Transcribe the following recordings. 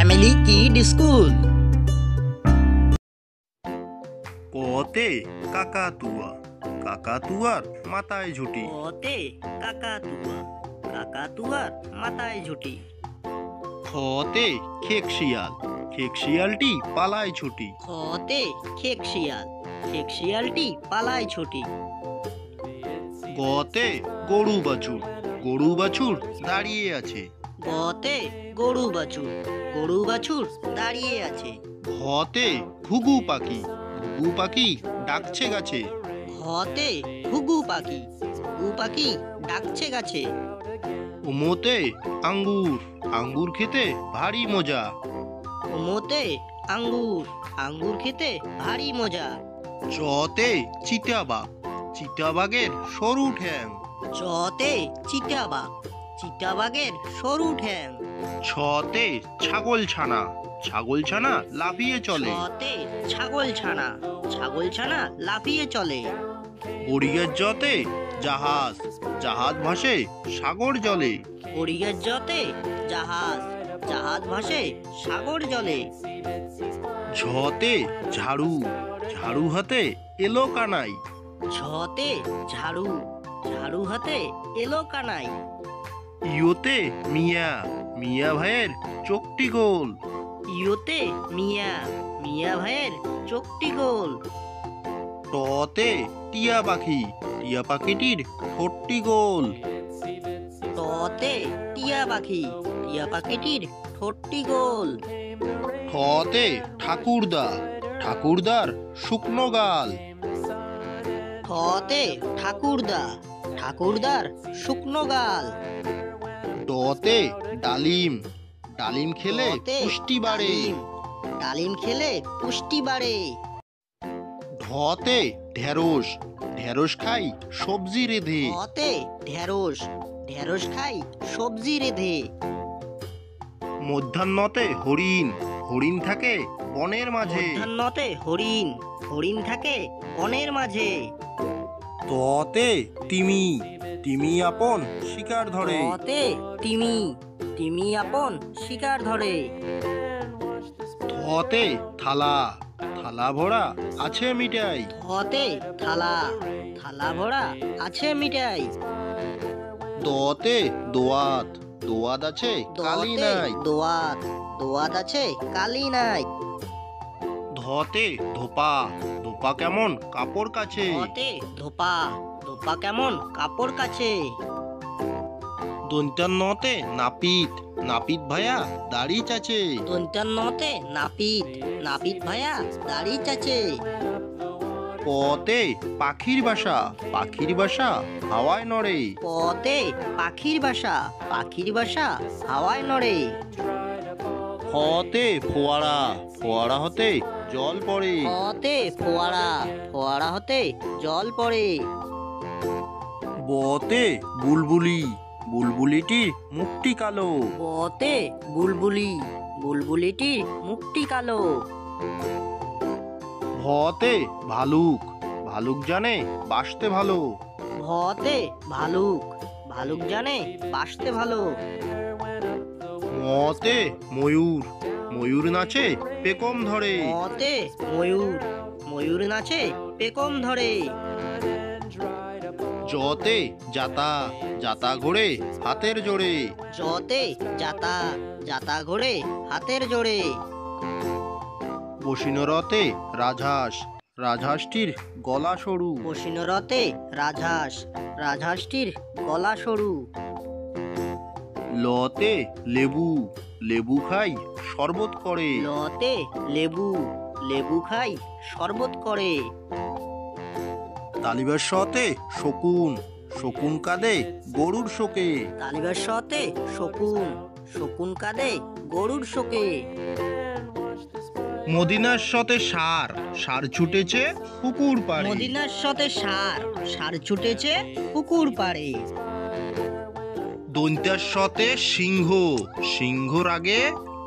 Family kid school. কতে কাকাতুয়া, কাকাতুয়ার মাথায় ঝুঁটি। কতে কাকাতুয়া, কাকাতুয়ার মাথায় ঝুঁটি। খতে খেক শিয়াল, খেক শিয়ালটি পালায় ছুটি। খতে খেক শিয়াল, খেক শিয়ালটি পালায় ছুটি। গতে গরু বাছুর, গরু বাছুর দাঁড়িয়ে আছে। গতে গরু বাছুর, গরু বাছুর দাঁড়িয়ে আছে। ঘতে ঘুঘু পাখি, ঘুঘু পাখি ডাকছে গাছে। ঘতে ঘুঘু পাখি, ঘুঘু পাখি ডাকছে গাছে। উমোতে আঙ্গুর, আঙ্গুর খেতে ভারী মজা। উমোতে আঙ্গুর, আঙ্গুর খেতে ভারী মজা। চতে চিতাবাঘ, চিতাবাঘের সরু ঠ্যাং। চতে চিতাবাঘ, চিতাবাঘের সরু ঠ্যাং। ছতে ছাগল ছানা, ছাগল ছানা লাফিয়ে চলে। ছতে ছাগল ছানা, ছাগল ছানা লাফিয়ে চলে। গড়িয়ার জতে জাহাজ, জাহাজ ভাসে সাগর জলে। গড়িয়ার জতে জাহাজ, জাহাজ ভাসে সাগর জলে। ঝতে ঝাড়ু, ঝাড়ু হাতে এলো কানাই। ঝতে ঝাড়ু, ঝাড়ু হাতে এলো কানাই। ইয়োতে মিয়া, মিয়া ভাইয়ের চোখটি গোল। ইয়োতে মিয়া, মিয়া ভাইয়ের চোখটি গোল। টতে টিয়া পাখি, টিয়া পাখিটির ঠোঁটটি গোল। টতে টিয়া পাখি, টিয়া পাখিটির ঠোঁটটি গোল। ঠতে ঠাকুরদা, ঠাকুরদার শুকনো গাল। ঠতে ঠাকুরদা, ঠাকুরদার শুকনো গাল। ডতে ডালিম, ডালিম খেলে ডতে পুষ্টি বাড়ে। ডালিম, ডালিম খেলে পুষ্টি বাড়ে। ঢতে ঢেঁড়স, ঢেঁড়স খাই সবজি রেঁধে। ঢতে ঢেঁড়স, ঢেঁড়স খাই সবজি রেঁধে। মধ্যাহ্নতে হরিণ, হরিণ থাকে বনের মাঝে। মধ্যাহ্নতে হরিণ, হরিণ থাকে বনের মাঝে। ততে তিমি, তিমি আপন শিকার ধরে। ততে তিমি, তিমি আপন শিকার ধরে। থতে থালা, থালা ভরা আছে মিঠাই। থতে থালা, থালা ভরা আছে মিঠাই। দতে দোয়াত, দোয়াত আছে কালি দতে নাই। দোয়াত, দোয়াত আছে কালি নাই। ধতে ধোপা, ধোপা কেমন কাপড় কাছে। ধতে ধোপা, ধোপা কেমন কাপড় কাছে। দন্তান্নতে নাপিত, নাপিত ভাইয়া দাড়ি চাচে। দন্তান্নতে নাপিত, নাপিত ভাইয়া দাড়ি চাচে। পতে পাখির বাসা, পাখির বাসা হাওয়ায় নড়ে। পতে পাখির বাসা, পাখির বাসা হাওয়ায় নড়ে। ফতে ফোয়ারা, ফোয়ারা হতে জল পড়ে। ফতে ফোয়ারা, ফোয়ারা হতে জল পড়ে। বতে বুলবুলি, বুলবুলিটির মুখটি কালো। বতে বুলবুলি, বুলবুলিটির মুখটি কালো। ভতে ভালুক, ভালুক জানে বাসতে ভালো। ভতে ভালুক, ভালুক জানে বাসতে ভালো। মতে ময়ূর, ময়ূর নাচে পেকম ধরে। মতে ময়ূর, ময়ূর নাচে পেকম ধরে। জতে জাতা, জাতা ঘোড়ে হাতের জোড়ে। জতে জাতা, জাতা ঘোড়ে হাতের জোড়ে। বসিনরতে রাজহাঁস, রাজহাঁসটির গলা সরু। বসিনরতে রাজহাঁস, রাজহাঁসটির গলা সরু। লতে লেবু, লেবু খাই শরবত করে। লতে লেবু, লেবু খাই শরবত করে। তালিবার সতে শকুন, শকুন কাঁদে গরুর শোকে। তালিবার সতে শকুন, শকুন কাঁদে গরুর শোকে। মদিনার সতে সার, সার ছুটেছে পুকুর পাড়ে। মদিনার সতে সার, সার ছুটেছে পুকুর পাড়ে। দন্তার সতে সিংহ, সিংহর আগে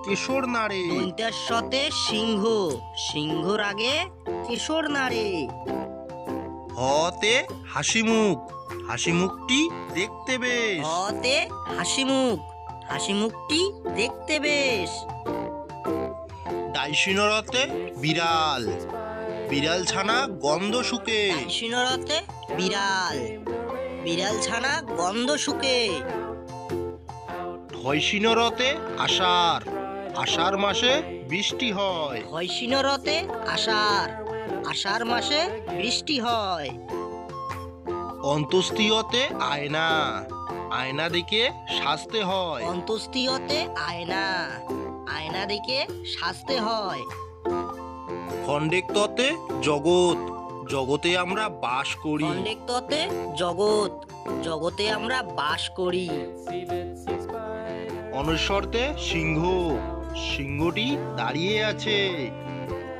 কেশর নাড়ে। দন্তার সতে সিংহ, সিংহর আগে কিশোর নাড়ে। হতে হাসি মুখ, হাসি মুখটি দেখতে বেশ। হতে হাসি মুখ, হাসি মুখটি দেখতে বেশ। টাইসিনরতে বিড়াল, বিড়াল ছানা গন্ধ শুকে। টাইসিনরতে বিড়াল, বিড়াল ছানা গন্ধ শুকে। ঢয়সিনরতে আষাঢ়, আষাঢ় মাসে বৃষ্টি হয়। হয়সিনরতে আষাঢ়, আষাঢ় মাসে বৃষ্টি হয়। অন্ত্যেষ্টিয়তে আয়না, আয়না দেখে সাজতে হয়। অন্ত্যেষ্টিয়তে আয়না, আয়না দেখে সাজতে হয়। খণ্ডেক্ততে জগৎ, জগতে আমরা বাস করি। খণ্ডেক্ততে জগৎ, জগতে আমরা বাস করি। অনস্বরতে সিংহ, সিংহটি দাঁড়িয়ে আছে।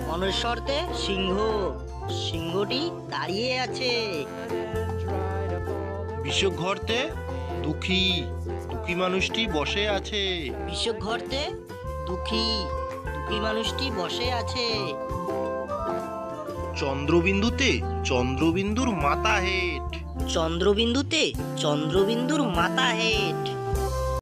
অনস্বরতে সিংহ, সিংহটি দাঁড়িয়ে আছে। বিষঘরতে দুঃখী, দুঃখী মানুষটি বসে আছে। বিষঘরতে দুঃখী, দুঃখী মানুষটি বসে আছে। চন্দ্রবিন্দুতে চন্দ্রবিন্দুর মাথা হেট। চন্দ্রবিন্দুতে চন্দ্রবিন্দুর মাথা হেট।